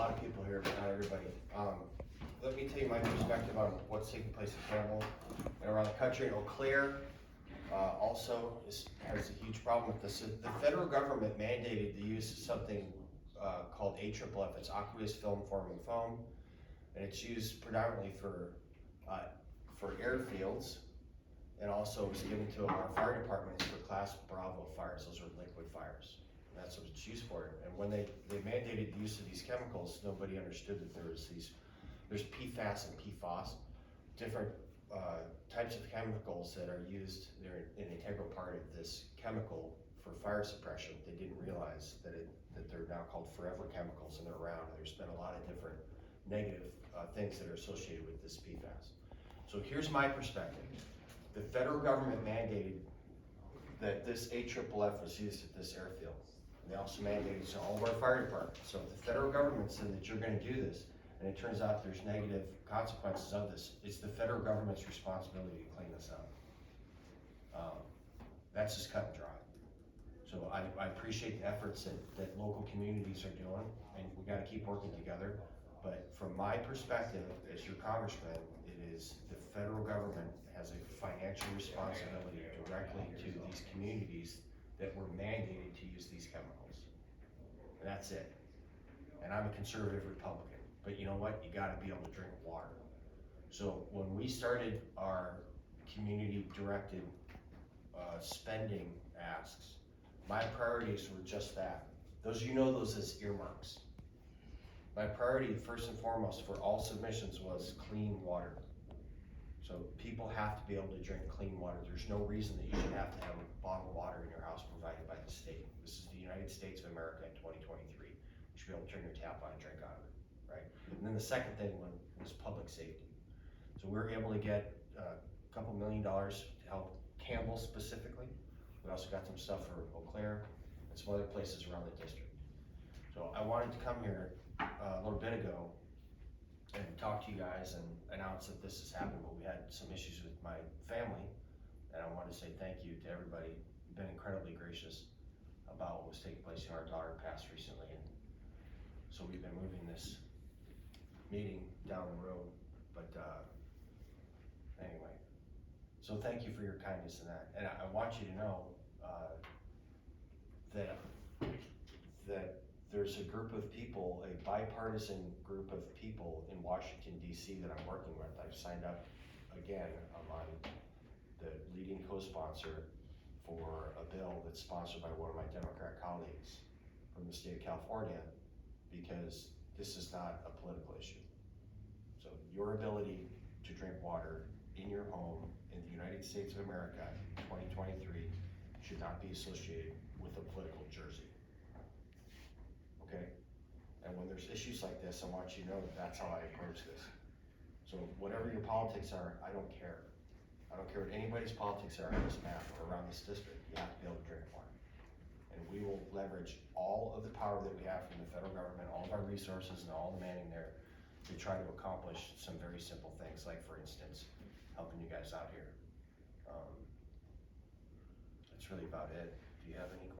lot of people here, but not everybody. Let me tell you my perspective on what's taking place in Campbell and around the country. Eau Claire also has a huge problem with this. The federal government mandated the use of something called AFFF. It's aqueous film forming foam, and it's used predominantly for airfields, and also was given to our fire departments for Class Bravo fires. Those are liquid fires. And that's what it's used for. And when they mandated the use of these chemicals, nobody understood that there's PFAS and PFAS, different types of chemicals that are used. They're an integral part of this chemical for fire suppression. They didn't realize that they're now called forever chemicals, and they're around. There's been a lot of different negative things that are associated with this PFAS. So here's my perspective. The federal government mandated that this AFFF was used at this airfield. And they also mandated it to all of our fire departments. So if the federal government said that you're going to do this, and it turns out there's negative consequences of this, it's the federal government's responsibility to clean this up. That's just cut and dry. So I appreciate the efforts that local communities are doing, and we got to keep working together. But from my perspective, as your congressman, it is the federal government has a financial responsibility directly to these communities that were mandated to use these chemicals. And that's it. And I'm a conservative Republican, but you know what? You gotta be able to drink water. So when we started our community-directed spending asks, my priorities were just that. Those as earmarks. My priority, first and foremost, for all submissions was clean water. So people have to be able to drink clean water. There's no reason that you should have to have bottled water in your house provided by the state. This is the United States of America in 2023. You should be able to turn your tap on and drink out of it, right? And then the second thing was public safety. So we were able to get a couple $1 million to help Campbell specifically. We also got some stuff for Eau Claire and some other places around the district. So I wanted to come here a little bit ago and talk to you guys and announce that this has happened, but we had some issues with my family, and I want to say thank you to everybody. You've been incredibly gracious about what was taking place. Our daughter passed recently, and so we've been moving this meeting down the road, but anyway, so thank you for your kindness in that. And I want you to know that there's a group of people, a bipartisan group of people in Washington, D.C. that I'm working with. I've signed up again. I'm on the leading co-sponsor for a bill that's sponsored by one of my Democrat colleagues from the state of California, because this is not a political issue. So your ability to drink water in your home in the United States of America in 2023 should not be associated with a political jersey. Okay? And when there's issues like this, I want you to know that that's how I approach this. So whatever your politics are, I don't care. I don't care what anybody's politics are on this map or around this district. You have to be able to drink water. And we will leverage all of the power that we have from the federal government, all of our resources and all the manning there to try to accomplish some very simple things, like for instance, helping you guys out here. That's really about it. Do you have any questions?